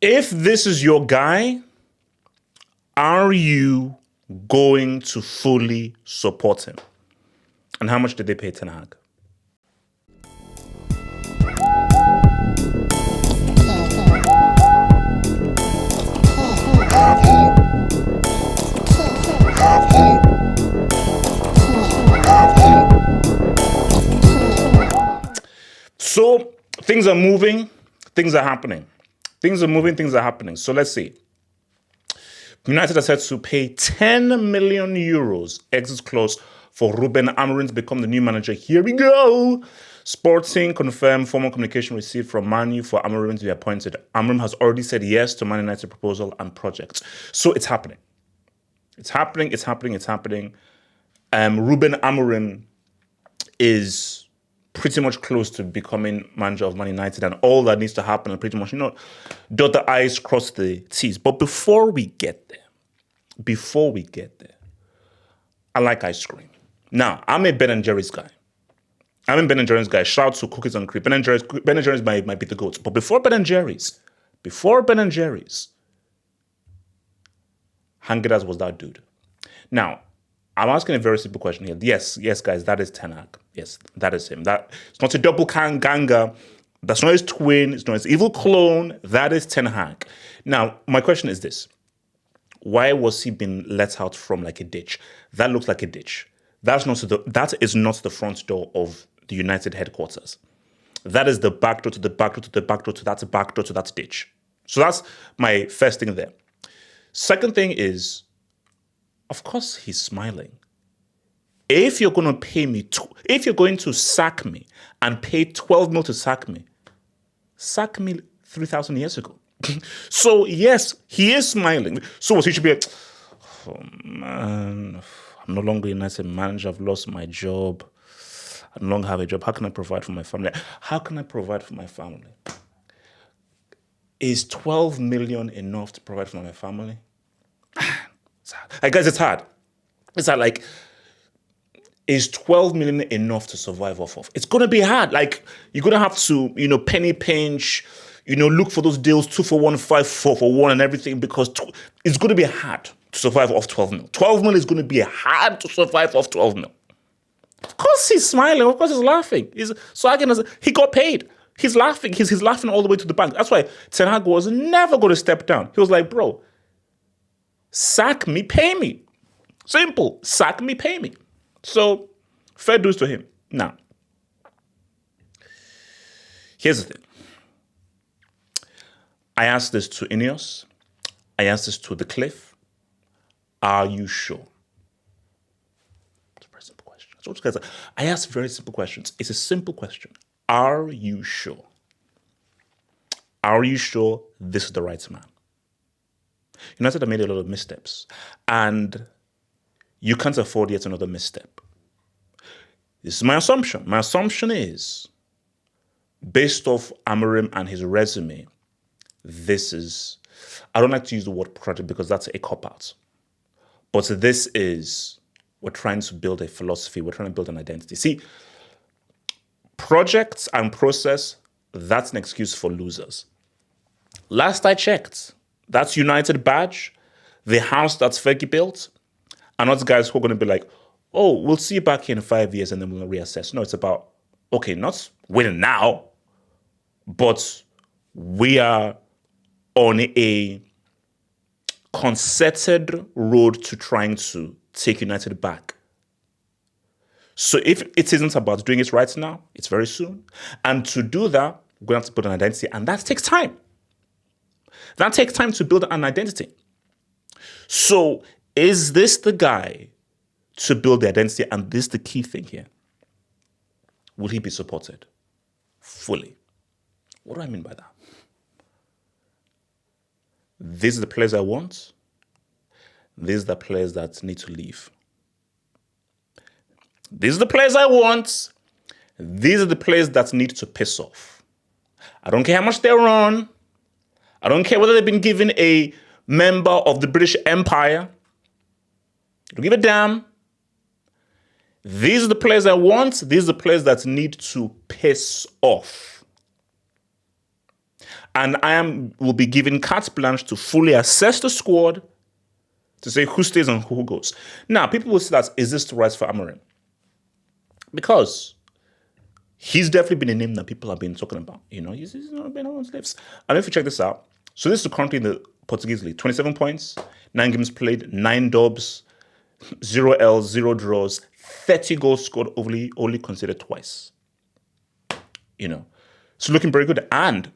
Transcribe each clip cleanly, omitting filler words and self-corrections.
If this is your guy, are you going to fully support him? And how much did they pay Ten Hag? So things are moving, things are happening. Things are moving, things are happening. So let's see. United are set to pay 10 million euros exit clause for Ruben Amorim to become the new manager. Here we go. Sporting confirmed formal communication received from Man U for Amorim to be appointed. Amorim has already said yes to Man United proposal and project. So it's happening. It's happening. Ruben Amorim is pretty much close to becoming manager of Man United, and all that needs to happen and pretty much, dot the I's, cross the T's. But before we get there, I like ice cream. Now, I'm a Ben & Jerry's guy. Shout out to Cookies and Cream. Ben & Jerry's might be the goats. But before Ben & Jerry's, Hangers was that dude. Now, I'm asking a very simple question here. Yes, guys, that is Ten Hag. Yes, that is him. That it's not a double ganger. That's not his twin. It's not his evil clone. That is Ten Hag. Now, my question is this. Why was he being let out from like a ditch? That looks like a ditch. That is not the front door of the United headquarters. That is the back door to the back door to the back door to that back door to that ditch. So that's my first thing there. Second thing is, of course, he's smiling. If you're going to pay me, if you're going to sack me and pay 12 mil to sack me 3,000 years ago. So yes, he is smiling. So he should be like, oh man, I'm no longer a United manager. I've lost my job. I no longer have a job. How can I provide for my family? Is 12 million enough to provide for my family? I guess it's hard. It's hard, like, is 12 million enough to survive off of? It's going to be hard. Like, you're going to have to, penny pinch, look for those deals, 2 for 1, 5 for 1 and everything, because it's going to be hard to survive off 12 mil. 12 mil is going to be hard to survive off 12 mil. Of course he's smiling. Of course he's laughing. He got paid. He's laughing. He's laughing all the way to the bank. That's why Ten Hag was never going to step down. He was like, bro, sack me, pay me. Simple. Sack me, pay me. So, fair dues to him. Now, here's the thing. I asked this to INEOS. I asked this to The Cliff. Are you sure? It's a very simple question. I asked very simple questions. It's a simple question. Are you sure? Are you sure this is the right man? United have made a lot of missteps, and you can't afford yet another misstep. This is my assumption. My assumption is, based off Amorim and his resume, I don't like to use the word project because that's a cop-out. But we're trying to build a philosophy. We're trying to build an identity. See, projects and process, that's an excuse for losers. Last I checked, that's United badge, the house that's Fergie built, and not guys who are going to be like, oh, we'll see you back here in 5 years and then we'll reassess. No, it's about, okay, not winning now, but we are on a concerted road to trying to take United back. So if it isn't about doing it right now, it's very soon. And to do that, we're going to have to build an identity, and that takes time. That takes time to build an identity. So is this the guy to build the identity? And this is the key thing here. Will he be supported fully? What do I mean by that? These are the players I want. These are the players that need to leave. These are the players I want. These are the players that need to piss off. I don't care how much they're on. I don't care whether they've been given a member of the British Empire. I don't give a damn. These are the players I want. These are the players that need to piss off. And will be given carte blanche to fully assess the squad to say who stays and who goes. Now, people will say that, is this the right for Amorim? Because he's definitely been a name that people have been talking about. He's not been on lips. And if you check this out, so this is currently in the Portuguese league: 27 points, 9 games played, 9 dubs, 0 L's, 0 draws, 30 goals scored, only conceded twice. So looking very good and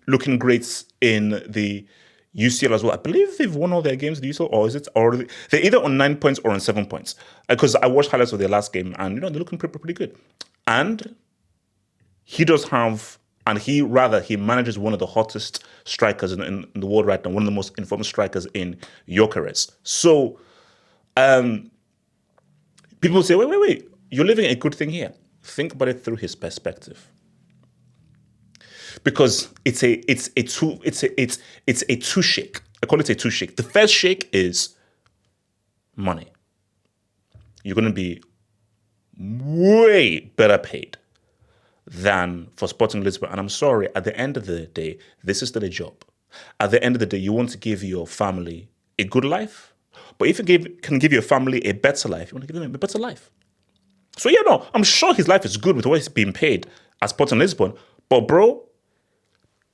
looking great in the UCL as well. I believe they've won all their games, the UCL, or they're either on 9 points or on 7 points. Because I watched highlights of their last game, and they're looking pretty good. And he does have, and he manages one of the hottest strikers in the world right now, one of the most informed strikers in Gyökeres. So people say, wait, you're living a good thing here. Think about it through his perspective. Because it's a two shake. I call it a two shake. The first shake is money. You're going to be way better paid than for Sporting Lisbon. And I'm sorry, at the end of the day, this is still a job. At the end of the day, you want to give your family a good life. But if you can give your family a better life, you want to give them a better life. So I'm sure his life is good with what he's being paid at Sporting Lisbon. But bro,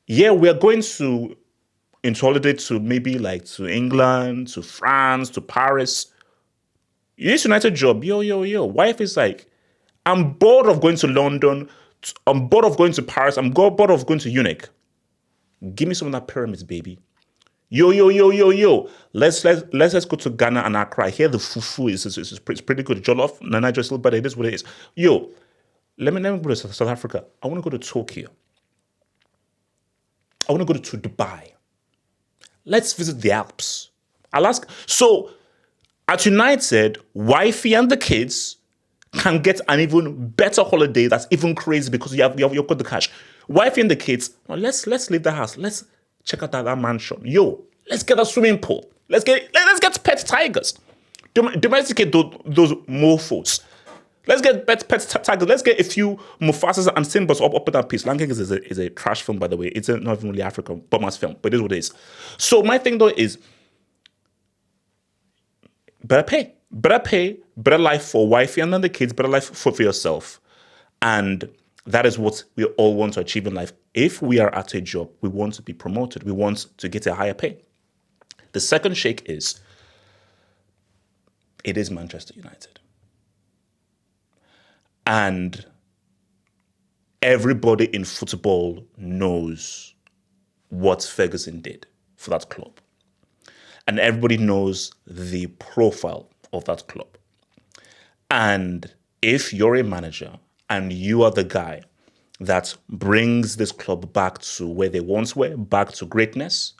we're going into holiday to maybe to England, to France, to Paris. This United job, wife is I'm bored of going to London. I'm bored of going to Paris. I'm bored of going to Munich. Give me some of that pyramids, baby. Let's go to Ghana and Accra. I hear the fufu is pretty good. Jollof, Nigeria still better. It is what it is. Let me go to South Africa. I want to go to Tokyo. I want to go to Dubai. Let's visit the Alps. Alaska. So at United, wifey and the kids can get an even better holiday that's even crazy because you've got the cash. Wifey and the kids, let's leave the house. Let's check out that mansion. Let's get a swimming pool. Let's get pet tigers. Domesticate those mofos. Let's get pet tigers. Let's get a few Mufasas and Simbas up in that piece. Lion King is a trash film, by the way. It's not even really African, Burma's film, but it is what it is. So my thing though is better pay, better life for wifey and then the kids, better life for yourself. And that is what we all want to achieve in life. If we are at a job, we want to be promoted. We want to get a higher pay. The second shake is, it is Manchester United. And everybody in football knows what Ferguson did for that club. And everybody knows the profile of that club. And if you're a manager and you are the guy that brings this club back to where they once were, back to greatness,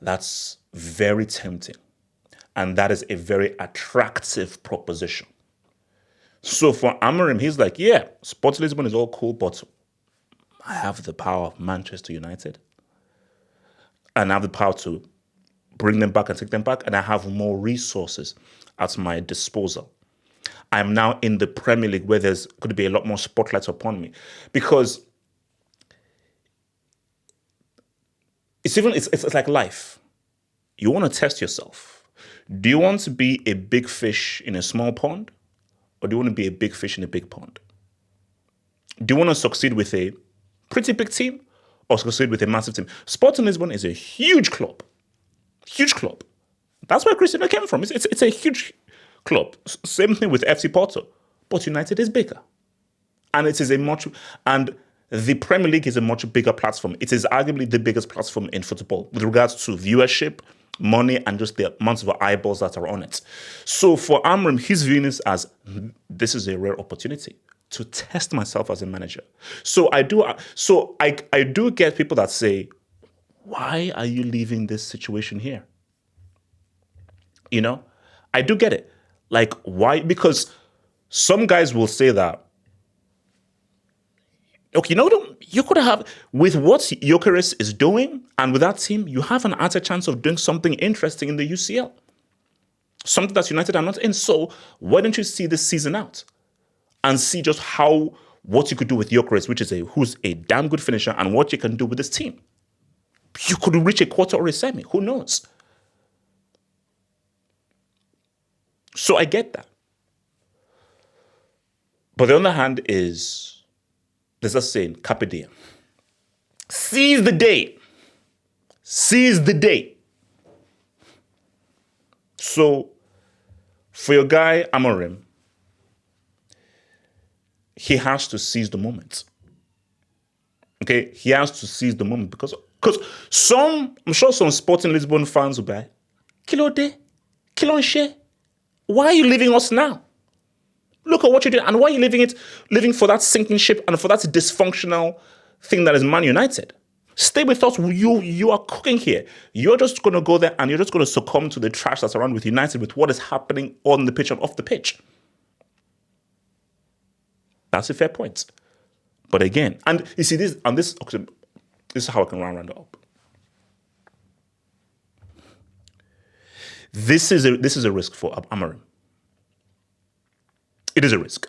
that's very tempting. And that is a very attractive proposition. So for Amorim, he's like, Sporting Lisbon is all cool, but I have the power of Manchester United. And I have the power to bring them back and take them back. And I have more resources at my disposal. I'm now in the Premier League where there's going to be a lot more spotlights upon me. Because it's like life. You want to test yourself. Do you want to be a big fish in a small pond? Or do you want to be a big fish in a big pond? Do you want to succeed with a pretty big team or succeed with a massive team? Sporting Lisbon is a huge club. Huge club. That's where Cristiano came from. It's a huge club. Same thing with FC Porto. But United is bigger. And the Premier League is a much bigger platform. It is arguably the biggest platform in football with regards to viewership, money, and just the amount of eyeballs that are on it. So for Amorim, he's viewing this as, this is a rare opportunity to test myself as a manager. So I do get people that say, why are you leaving this situation here? I do get it. Like, why? Because some guys will say that, okay, you could have, with what Gyökeres is doing and with that team, you have an outer chance of doing something interesting in the UCL. Something that United are not in. So why don't you see this season out and see just how what you could do with Gyökeres, which is who's a damn good finisher, and what you can do with this team. You could reach a quarter or a semi. Who knows? So I get that. But the other hand is, there's a saying, carpe diem. Seize the day. Seize the day. So, for your guy, Amorim, he has to seize the moment. Okay? He has to seize the moment because I'm sure some Sporting Lisbon fans will be like, Kilode, Kilonche, why are you leaving us now? Look at what you're doing. And why are you living for that sinking ship and for that dysfunctional thing that is Man United? Stay with us. You are cooking here. You're just going to go there and you're just going to succumb to the trash that's around with United, with what is happening on the pitch and off the pitch. That's a fair point. But again, and you see this is how I can round it up. This is a risk for Amorim. It is a risk.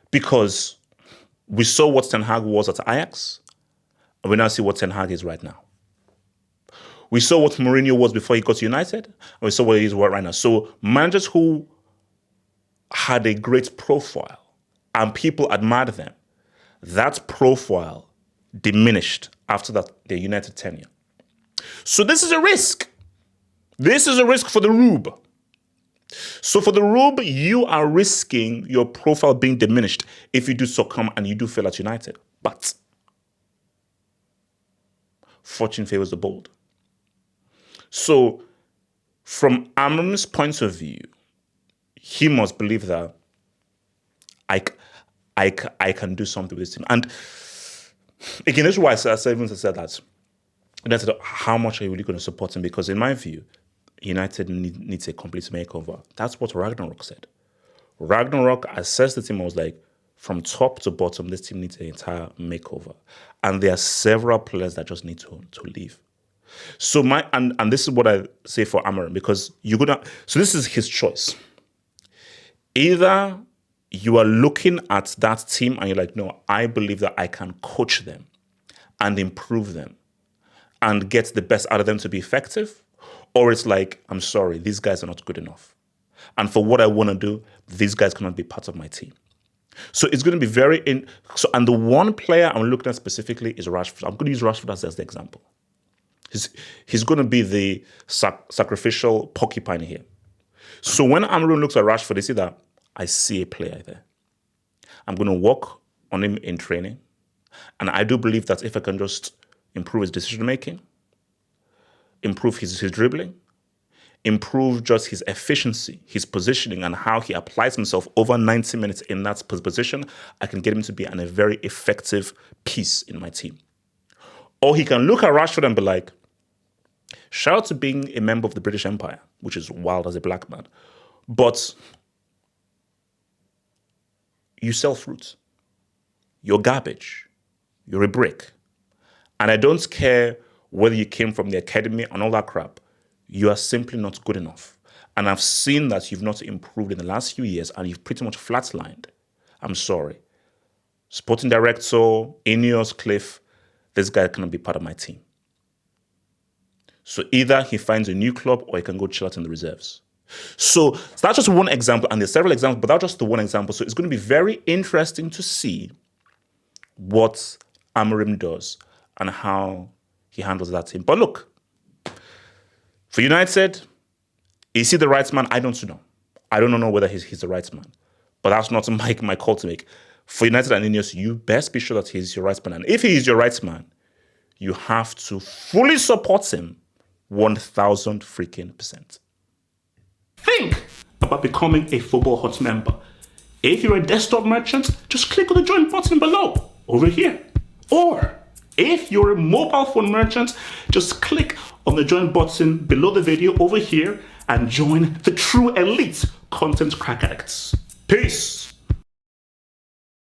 Because we saw what Ten Hag was at Ajax, and we now see what Ten Hag is right now. We saw what Mourinho was before he got to United, and we saw what he is right now. So managers who had a great profile and people admired them, that profile diminished after their United tenure. So this is a risk. This is a risk for the Rube. So for the Rube, you are risking your profile being diminished if you do succumb and you do fail at United. But fortune favors the bold. So from Amorim's point of view, he must believe that I can do something with this team. And again, this is why I said that. And I said, how much are you really going to support him? Because in my view, United needs a complete makeover. That's what Ragnarok said. Ragnarok assessed the team and was like, from top to bottom, this team needs an entire makeover. And there are several players that just need to leave. So and this is what I say for Amorim, because so this is his choice. Either you are looking at that team and you're like, no, I believe that I can coach them and improve them and get the best out of them to be effective. Or it's like, I'm sorry, these guys are not good enough. And for what I want to do, these guys cannot be part of my team. So it's going to be and the one player I'm looking at specifically is Rashford. I'm going to use Rashford as the example. He's going to be the sacrificial porcupine here. So when Amorim looks at Rashford, they see that I see a player there. I'm going to work on him in training. And I do believe that if I can just improve his decision-making, improve his dribbling, improve just his efficiency, his positioning, and how he applies himself over 90 minutes in that position, I can get him to be a very effective piece in my team. Or he can look at Rashford and be like, shout out to being a member of the British Empire, which is wild as a black man, but you sell fruit. You're garbage. You're a brick. And I don't care whether you came from the academy and all that crap. You are simply not good enough. And I've seen that you've not improved in the last few years and you've pretty much flatlined. I'm sorry. Sporting director, INEOS, Cliff, this guy cannot be part of my team. So either he finds a new club or he can go chill out in the reserves. So that's just one example, and there's several examples, but that's just the one example. So it's going to be very interesting to see what Amorim does and how he handles that team. But look, for United, is he the right man? I don't know. I don't know whether he's the right man. But that's not my call to make. For United and INEOS, you best be sure that he's your right man. And if he is your right man, you have to fully support him 1,000 freaking %. Think about becoming a Football Hut member. If you're a desktop merchant, just click on the join button below, over here. Or if you're a mobile phone merchant, just click on the join button below the video over here and join the true elite content crack addicts. Peace.